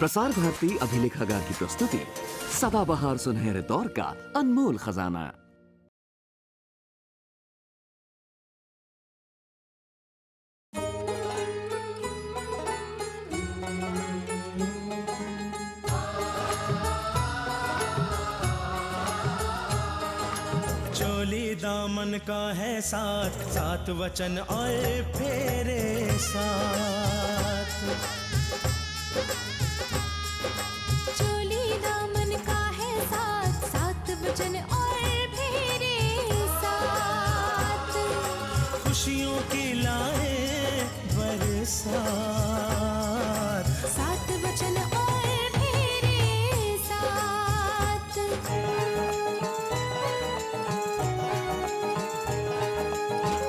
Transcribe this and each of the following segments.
प्रसार भारती अभिलेखागार की प्रस्तुति सदाबहार सुनहरे दौर का अनमोल खजाना। चोली दामन का है साथ, सात वचन और फेरे साथ। चोली दामन का है साथ, सात वचन और फेरे साथ। खुशियों की लाए बरसात, सात वचन और फेरे साथ।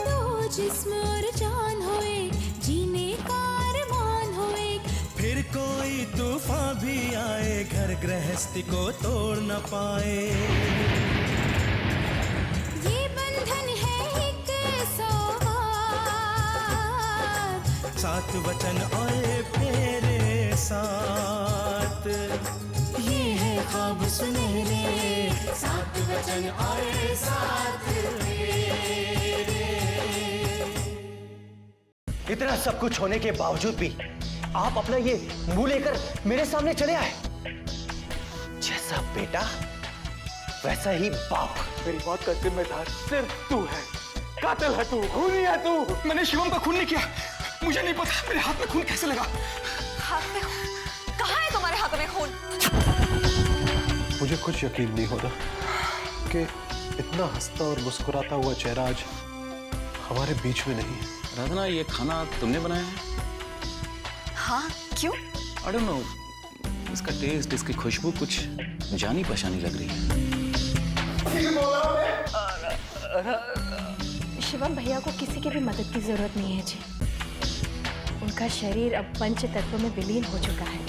दो जिस्म और जान होए, जीने का अरमान होए। फिर कोई तूफान भी आए, घर गृहस्थी को तोड़ न पाए। ये बंधन है एक सौगात, सात वचन और फेरे साथ। ये है ख्वाब सुनहरे, सात वचन और सात फेरे। इतना सब कुछ होने के बावजूद भी आप अपना ये मुंह लेकर मेरे सामने चले आए। जैसा बेटा वैसा ही बाप। मेरी मौत का जिम्मेदार सिर्फ तू है। कातिल है तू, खूनी है तू। मैंने शिवम का खून नहीं किया। मुझे नहीं पता मेरे हाथ में खून कैसे लगा। हाथ में खून? कहाँ है तुम्हारे हाथों में खून? मुझे कुछ यकीन नहीं हो रहा कि इतना हंसता और मुस्कुराता हुआ चेहरा आज हमारे बीच में नहीं है। राधना, ये खाना तुमने बनाया है? हाँ, क्यों? I don't know, इसका टेस्ट, इसकी खुशबू कुछ जानी पहचानी लग रही है। शिवम भैया को किसी की भी मदद की जरूरत नहीं है जी। उनका शरीर अब पंच तत्व में विलीन हो चुका है।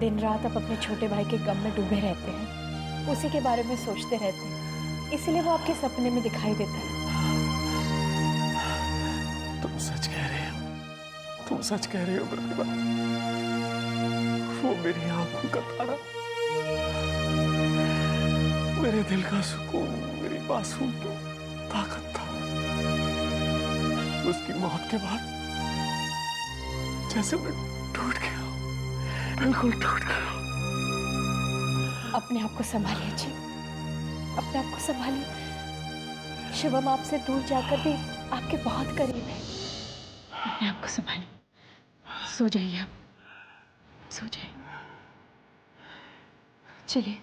दिन रात आप अपने छोटे भाई के गम में डूबे रहते हैं, उसी के बारे में सोचते रहते हैं, इसलिए वो आपके सपने में दिखाई देता है। तुम सच कह रहे हो, तुम सच कह रहे हो प्रतिभा। वो मेरी आंखों का तारा, मेरे दिल का सुकून, मेरी मासूम की ताकत था। उसकी मौत के बाद जैसे मैं टूट गया, बिल्कुल टूट गया। अपने आप को संभालिए जी, अपने आप को संभालिए। शिवम आपसे दूर जाकर भी आपके बहुत करीब है। अपने आप को संभालिए, सो जाइए आप, सो जाइए। चलिए।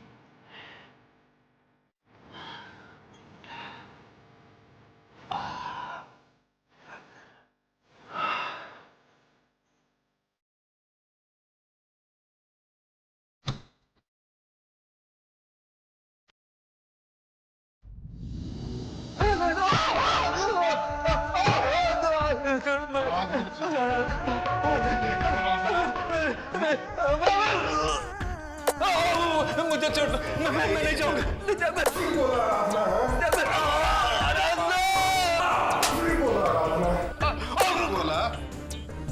मुझे छोड़ दो, मैं नहीं जाऊंगा।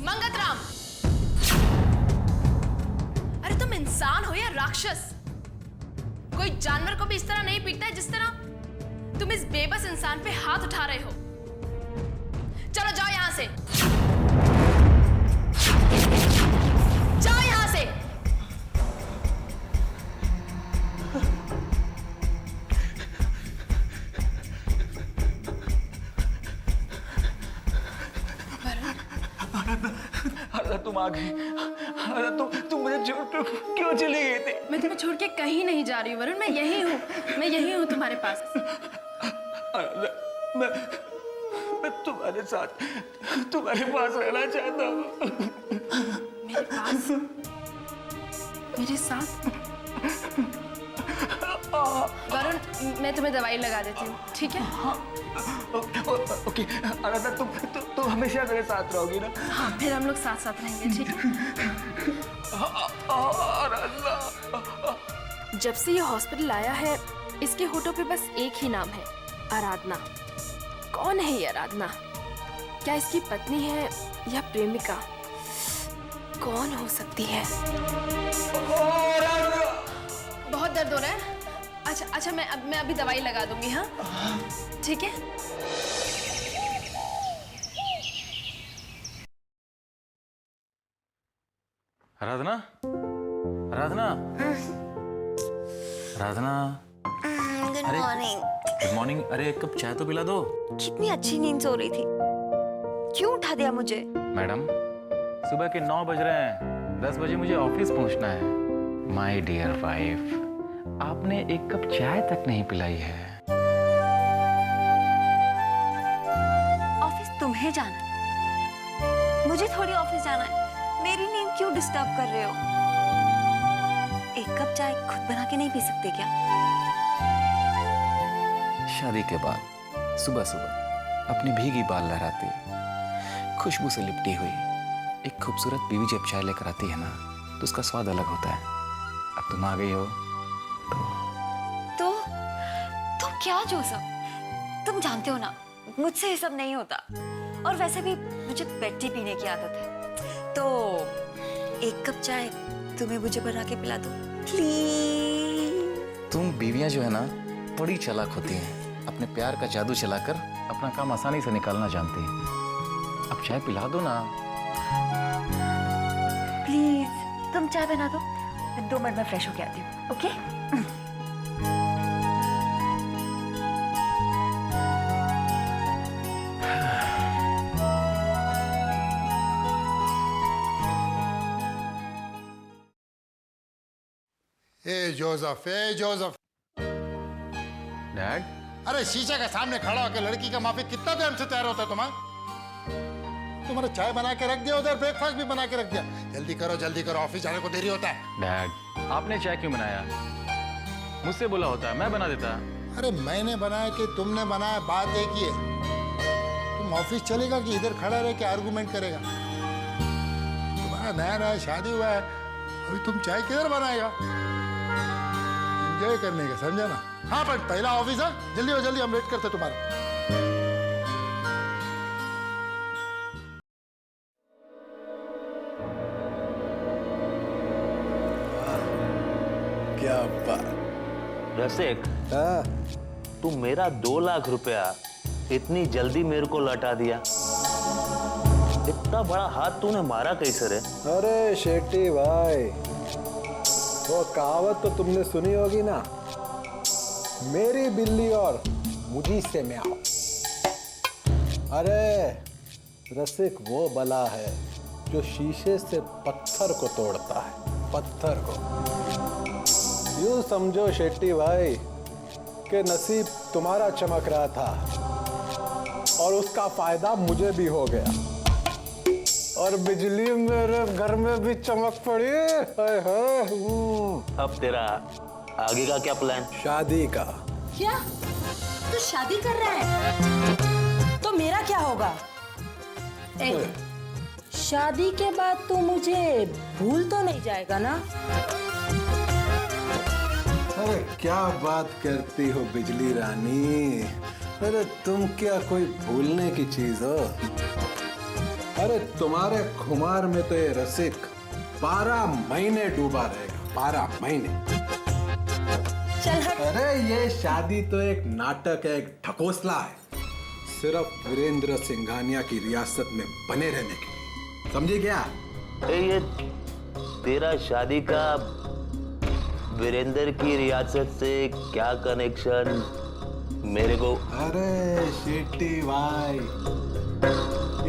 मंगतराम, अरे तुम इंसान हो या राक्षस? कोई जानवर को भी इस तरह नहीं पीटता है जिस तरह तुम इस बेबस इंसान पे हाथ उठा रहे हो। चलो जाओ यहां से, जाओ यहां से। तुम आ गई। तुम मुझे छोड़ कर क्यों चली गई थी? मैं तुम्हें छोड़ के कहीं नहीं जा रही हूँ वरुण, मैं यही हूँ, मैं यही हूँ तुम्हारे पास। मैं तुम्हारे साथ, तुम्हारे पास रहना चाहता हूँ। मेरे पास? मेरे साथ? वरुण, मैं तुम्हें दवाई लगा देती हूँ, ठीक है? ओके, आराधना, तुम हमेशा मेरे साथ रहोगी ना? हाँ, फिर हम लोग साथ साथ रहेंगे, ठीक है? जब से ये हॉस्पिटल आया है, इसके होठों पे बस एक ही नाम है, आराधना। कौन है ये आराधना? क्या इसकी पत्नी है या प्रेमिका? कौन हो सकती है? बहुत दर्द हो रहा है। अच्छा मैं अभी दवाई लगा दूंगी। हाँ ठीक है। Aradhana, Aradhana, Aradhana. Good morning. Good morning. अरे एक कप चाय तो पिला दो। कितनी अच्छी नींद सो रही थी, क्यों उठा दिया मुझे? मैडम, सुबह के 9 बज रहे हैं, 10 बजे मुझे ऑफिस पहुंचना है। माय डियर वाइफ, आपने एक कप चाय तक नहीं पिलाई है। ऑफिस तुम्हें जाना है, मुझे थोड़ी ऑफिस जाना है। मेरी नींद क्यों डिस्टर्ब कर रहे हो? एक कप चाय खुद बना के नहीं पी सकते क्या? शादी के बाद सुबह सुबह अपनी भीगी बाल लहराती, खुशबू से लिपटी हुई एक खूबसूरत बीवी जब चाय लेकर आती है ना, तो उसका स्वाद अलग होता है। अब तुम आ गई हो तो क्या जोसफ, तुम जानते हो ना मुझसे ये सब नहीं होता। और वैसे भी मुझे बेड टी पीने की आदत है, तो एक कप चाय तुम्हें मुझे बना के पिला दो प्लीज। तुम बीवियां जो है ना, बड़ी चालाक होती हैं। अपने प्यार का जादू चलाकर अपना काम आसानी से निकालना जानती हैं। अब चाय पिला दो ना प्लीज। तुम चाय बना दो, मैं 2 मिनट में फ्रेश होके आती हूँ। ओके? ए जोसेफ। डैड, अरे शीशे के सामने खड़ा होकर लड़की का माफी कितना टाइम से तैयार होता है तुम्हारा चाय बना के रख दिया, उधर ब्रेकफास्ट भी बना के रख दिया। जल्दी करो, ऑफिस जाने को देरी होता है। डैड, आपने चाय क्यों बनाया? मुझसे बोला होता है, मैं बना देता। अरे मैंने बनाया कि तुमने बनाया, बात एक ही है। तुम ऑफिस चलेगा कि इधर खड़ा रह के आर्गुमेंट करेगा? तुम्हारा नया शादी हुआ है, अभी तुम चाय किधर बनाएगा? एंजॉय करने का, समझा ना? हाँ पर पहला ऑफिस है, जल्दी हम वेट करते तुम्हारा। क्या बात। रसिक, तू मेरा 2 लाख रुपया इतनी जल्दी मेरे को लौटा दिया, इतना बड़ा हाथ तूने मारा कैसे रे? अरे शेट्टी भाई, वो कहावत तो तुमने सुनी होगी ना, मेरी बिल्ली और मुझी से म्याऊं। अरे रसिक वो बला है जो शीशे से पत्थर को तोड़ता है, पत्थर को। यूं समझो शेट्टी भाई कि नसीब तुम्हारा चमक रहा था और उसका फायदा मुझे भी हो गया, और बिजली मेरे घर में भी चमक पड़ी। अब तेरा आगे का क्या प्लान? शादी का। क्या तू शादी कर रहा है? तो मेरा क्या होगा? शादी के बाद तू मुझे भूल तो नहीं जाएगा ना? अरे क्या बात करती हो बिजली रानी, अरे तुम क्या कोई भूलने की चीज हो? अरे तुम्हारे खुमार में तो ये रसिक 12 महीने डूबा रहेगा, 12 महीने। चल हट। अरे ये शादी तो एक नाटक है, एक ढकोसला है, सिर्फ वीरेंद्र सिंघानिया की रियासत में बने रहने के लिए, समझे क्या? ये तेरा शादी का वीरेंद्र की रियासत से क्या कनेक्शन मेरे को? अरे शेट्टी भाई,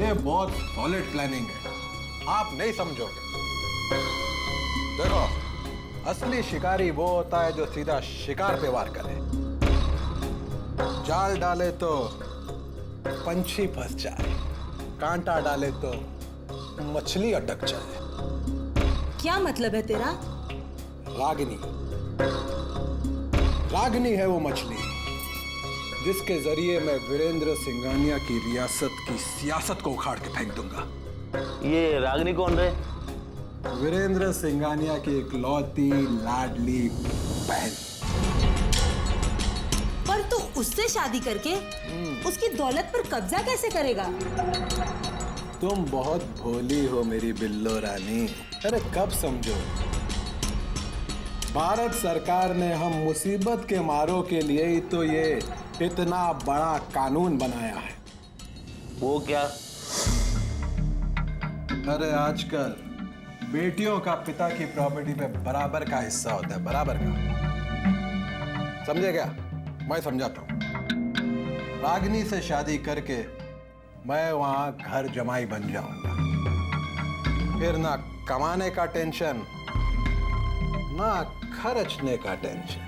ये बहुत सॉलिड प्लानिंग है, आप नहीं समझोगे। देखो, असली शिकारी वो होता है जो सीधा शिकार पे वार करे, जाल डाले तो पंछी फंस जाए, कांटा डाले तो मछली अटक जाए। क्या मतलब है तेरा? रागिनी, रागिनी है वो मछली जिसके जरिए मैं वीरेंद्र सिंघानिया की रियासत की सियासत को उखाड़ के फेंक दूंगा। ये रागिनी कौन रहे? वीरेंद्र सिंघानिया की इकलौती लाडली बहन। पर तू उससे शादी करके उसकी दौलत पर कब्जा कैसे करेगा? तुम बहुत भोली हो मेरी बिल्लो रानी। अरे कब समझो, भारत सरकार ने हम मुसीबत के मारों के लिए ही तो ये इतना बड़ा कानून बनाया है। वो क्या? अरे आजकल बेटियों का पिता की प्रॉपर्टी पे बराबर का हिस्सा होता है, बराबर का। समझे क्या? मैं समझाता हूँ। रागिनी से शादी करके मैं वहां घर जमाई बन जाऊंगा। फिर ना कमाने का टेंशन, ना खर्चने का टेंशन,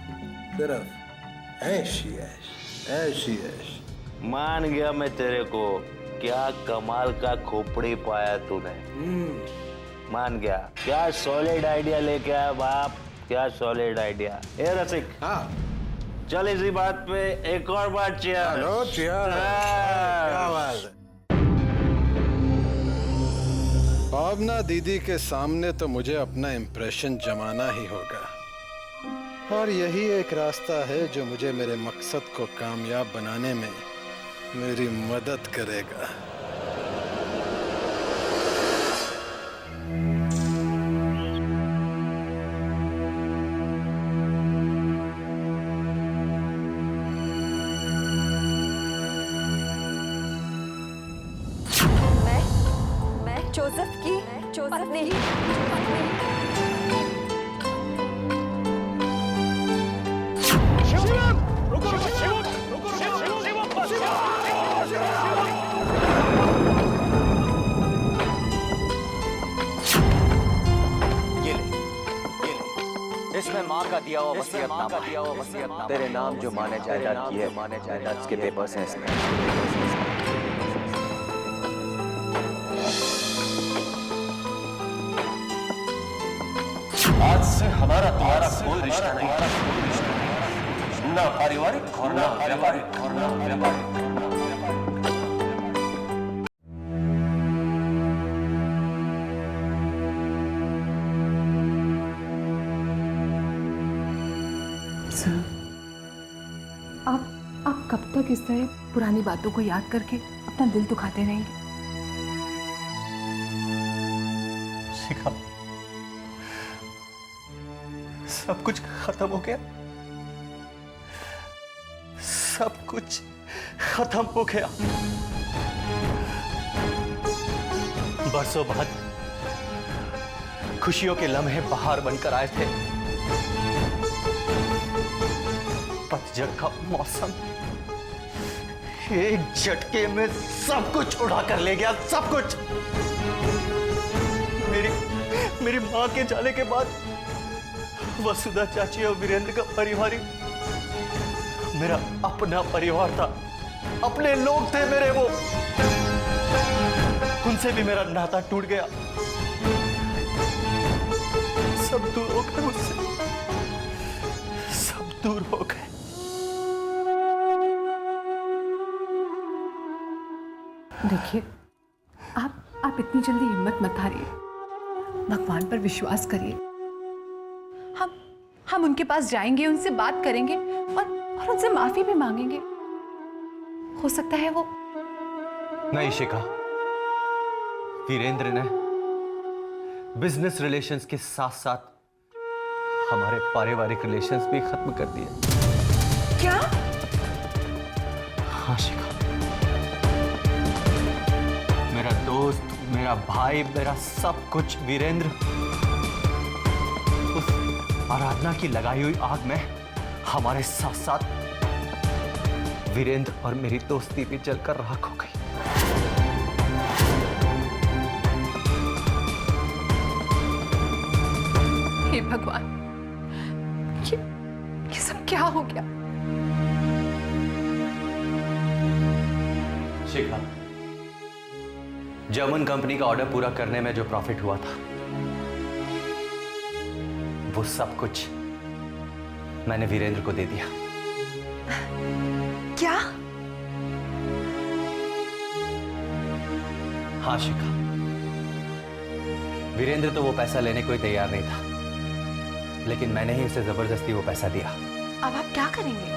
सिर्फ ऐश ही ऐश, ऐश ही ऐश। मान गया मैं तेरे को। क्या कमाल का खोपड़ी पाया तूने। मान गया। क्या सॉलिड आइडिया लेके आया बाप, क्या सॉलिड आइडिया। ए रसिक, हाँ चल इसी बात पे एक और बात। चेयर। Hello chair. क्या बात है? भावना दीदी के सामने तो मुझे अपना इंप्रेशन जमाना ही होगा, और यही एक रास्ता है जो मुझे मेरे मकसद को कामयाब बनाने में मेरी मदद करेगा। मैं जोसेफ की पत्नी ही। इसमें माँ का दिया हुआ वसीयतनामा, तेरे नाम जो माने जायदाद की है, माने जायदाद के पेपर्स हैं इसमें। आज से हमारा तुम्हारा कोई रिश्ता नहीं, ना पारिवारिक और ना व्यापारिक और ना व्यापारिक। आप कब तक इस तरह पुरानी बातों को याद करके अपना दिल दुखाते रहेंगे? शिखा, सब कुछ खत्म हो गया, सब कुछ खत्म हो गया। बरसों बाद खुशियों के लम्हे बाहर बनकर आए थे। पतझड़ का मौसम एक झटके में सब कुछ उड़ा कर ले गया, सब कुछ। मेरी मां के जाने के बाद वसुधा चाची और वीरेंद्र का परिवार ही मेरा अपना परिवार था, अपने लोग थे मेरे। वो उनसे भी मेरा नाता टूट गया, सब दूर हो गए मुझसे, सब दूर हो गए। देखिए, आप इतनी जल्दी हिम्मत मत हारिए, भगवान पर विश्वास करिए। हम उनके पास जाएंगे, उनसे बात करेंगे और उनसे माफी भी मांगेंगे। हो सकता है वो। नहीं शिखा, वीरेंद्र ने बिजनेस रिलेशंस के साथ साथ हमारे पारिवारिक रिलेशंस भी खत्म कर दिए। क्या? हाँ शिखा, मेरा दोस्त, मेरा भाई, मेरा सब कुछ वीरेंद्र उस आराधना की लगाई हुई आग में हमारे साथ साथ वीरेंद्र और मेरी दोस्ती भी जलकर राख हो गई। हे भगवान, ये सब क्या हो गया? शिखा, जर्मन कंपनी का ऑर्डर पूरा करने में जो प्रॉफिट हुआ था, वो सब कुछ मैंने वीरेंद्र को दे दिया। क्या? हाँ शिखा, वीरेंद्र तो वो पैसा लेने को ही तैयार नहीं था, लेकिन मैंने ही उसे जबरदस्ती वो पैसा दिया। अब आप क्या करेंगे?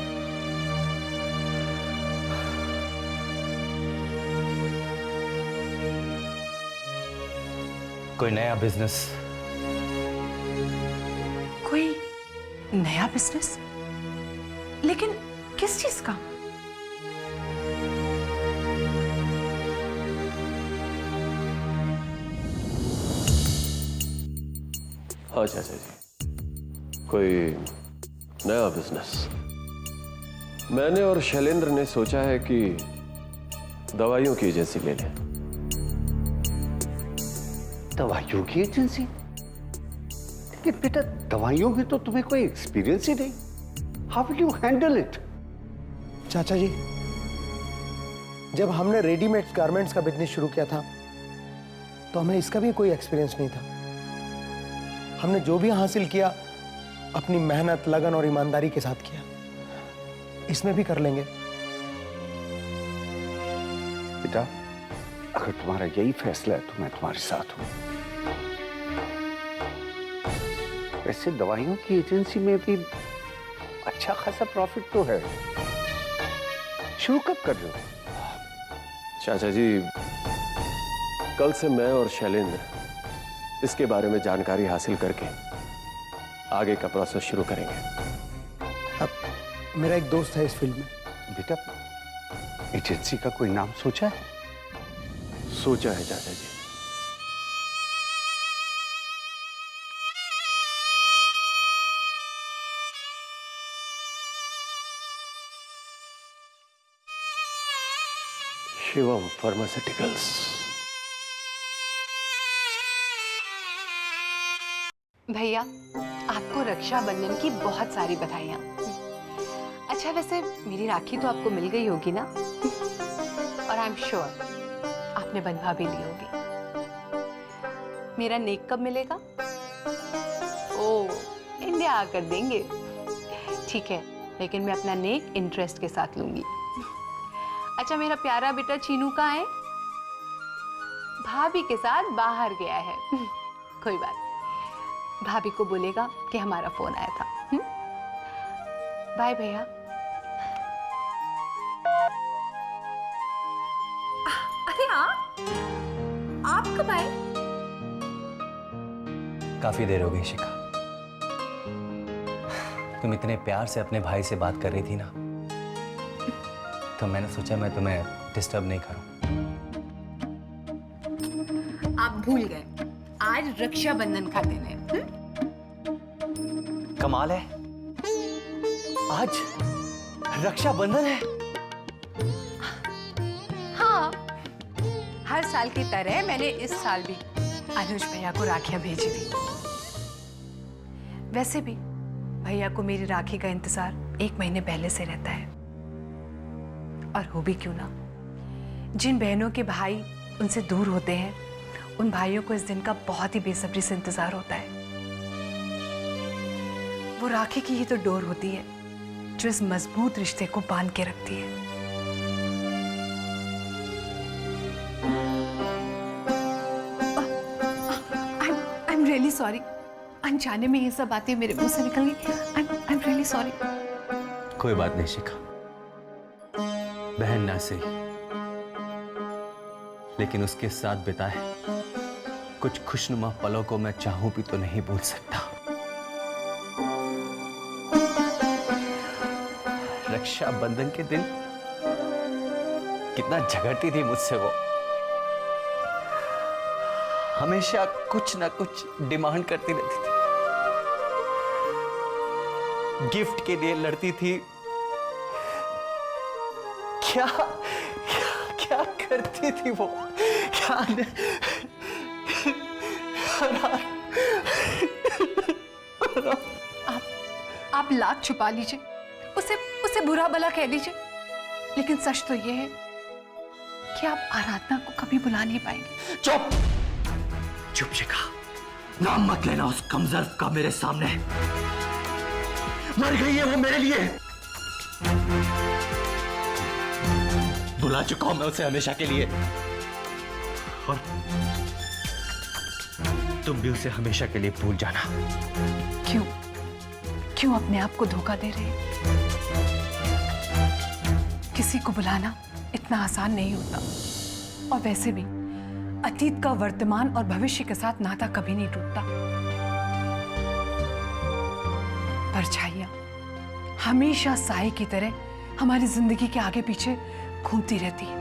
कोई नया बिजनेस। कोई नया बिजनेस? लेकिन किस चीज का? हाँ चाचा जी, कोई नया बिजनेस। मैंने और शैलेंद्र ने सोचा है कि दवाइयों की एजेंसी ले लें। दवाइयों की एजेंसी? लेकिन बेटा दवाइयों की तो तुम्हें कोई एक्सपीरियंस ही नहीं। How will you handle it? चाचा जी, जब हमने रेडीमेड गारमेंट्स का बिजनेस शुरू किया था तो हमें इसका भी कोई एक्सपीरियंस नहीं था। हमने जो भी हासिल किया अपनी मेहनत, लगन और ईमानदारी के साथ किया। इसमें भी कर लेंगे। बेटा अगर तुम्हारा यही फैसला है तो मैं तुम्हारे साथ हूं। वैसे दवाइयों की एजेंसी में भी अच्छा खासा प्रॉफिट तो है। शुरू कब कर रहे हो? चाचा जी, कल से मैं और शैलेंद्र इसके बारे में जानकारी हासिल करके आगे का प्रोसेस शुरू करेंगे। अब मेरा एक दोस्त है इस फील्ड में। बेटा एजेंसी का कोई नाम सोचा है? सोचा है चाचा जी। शिवम फार्मास्यूटिकल्स। भैया, आपको रक्षाबंधन की बहुत सारी बधाइयाँ। अच्छा वैसे मेरी राखी तो आपको मिल गई होगी ना? और आई एम श्योर आपने बंधवा भी ली होगी। मेरा नेक कब मिलेगा? ओह, इंडिया आकर देंगे। ठीक है, लेकिन मैं अपना नेक इंटरेस्ट के साथ लूंगी। अच्छा मेरा प्यारा बेटा चीनू कहाँ है? भाभी के साथ बाहर गया है। कोई बात, भाभी को बोलेगा कि हमारा फोन आया था। बाय भैया। अरे आप कब आए? काफी देर हो गई शिखा। तुम इतने प्यार से अपने भाई से बात कर रही थी ना, तो मैंने सोचा मैं तुम्हें डिस्टर्ब नहीं करूं। आप भूल गए, आज रक्षाबंधन का दिन है। कमाल है, आज रक्षाबंधन है। हाँ, हर साल की तरह मैंने इस साल भी अनुज भैया को राखियां भेजी थी। वैसे भी भैया को मेरी राखी का इंतजार 1 महीने पहले से रहता है। और हो भी क्यों ना, जिन बहनों के भाई उनसे दूर होते हैं, उन भाइयों को इस दिन का बहुत ही बेसब्री से इंतजार होता है। वो राखी की ही तो डोर होती है जो इस मजबूत रिश्ते को बांध के रखती है। I'm really sorry, अनजाने में ये सब बातें मेरे मुंह से निकल गई। I'm really sorry। कोई बात नहीं शिखा, बहन ना सही, लेकिन उसके साथ बिताए कुछ खुशनुमा पलों को मैं चाहूं भी तो नहीं भूल सकता। रक्षाबंधन के दिन कितना झगड़ती थी मुझसे वो। हमेशा कुछ ना कुछ डिमांड करती रहती थी, गिफ्ट के लिए लड़ती थी। क्या क्या, क्या करती थी वो? क्या आप लाख छुपा लीजिए, उसे बुरा भला कह लीजिए, लेकिन सच तो ये है कि आप आराधना को कभी बुला नहीं पाएंगे। चुप चुप शिखा, नाम मत लेना उस कमजोर का मेरे सामने। मर गई है वो मेरे लिए। भुला चुका हूं मैं उसे हमेशा के लिए, और तुम भी उसे हमेशा के लिए भूल जाना। क्यों क्यों अपने आप को धोखा दे रहे हैं? किसी को बुलाना इतना आसान नहीं होता। और वैसे भी अतीत का वर्तमान और भविष्य के साथ नाता कभी नहीं टूटता। परछाइयां हमेशा साए की तरह हमारी जिंदगी के आगे पीछे घूमती रहती है।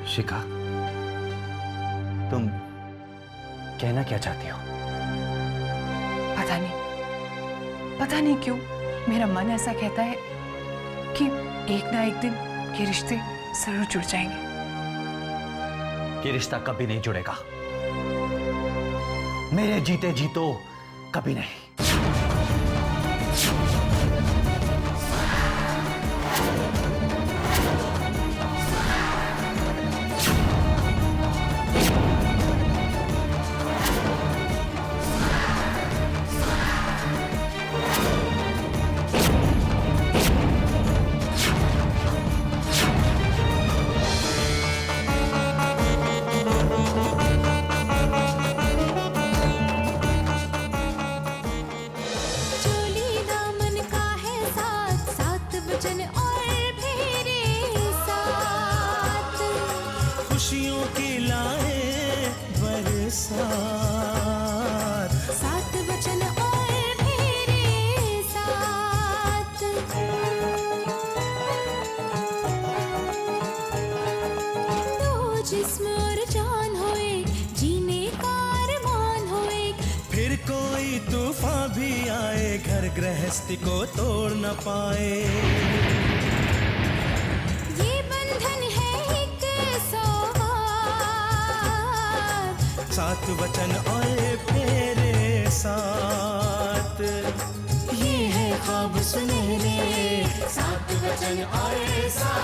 शिखा, तुम कहना क्या चाहती हो? पता नहीं क्यों मेरा मन ऐसा कहता है कि एक ना एक दिन ये रिश्ते जरूर जुड़ जाएंगे। ये रिश्ता कभी नहीं जुड़ेगा, मेरे जीते जी तो कभी नहीं। खुशियों की लाए बरसात, सात वचन और मेरे साथ। दो जिस्म और जान होए, जीने का अरमान होए। फिर कोई तूफान भी आए, घर गृहस्थी को तोड़ न पाए। सात वचन और फेरे साथ, ये है ख्वाब सुनहरे। सात वचन और साथ।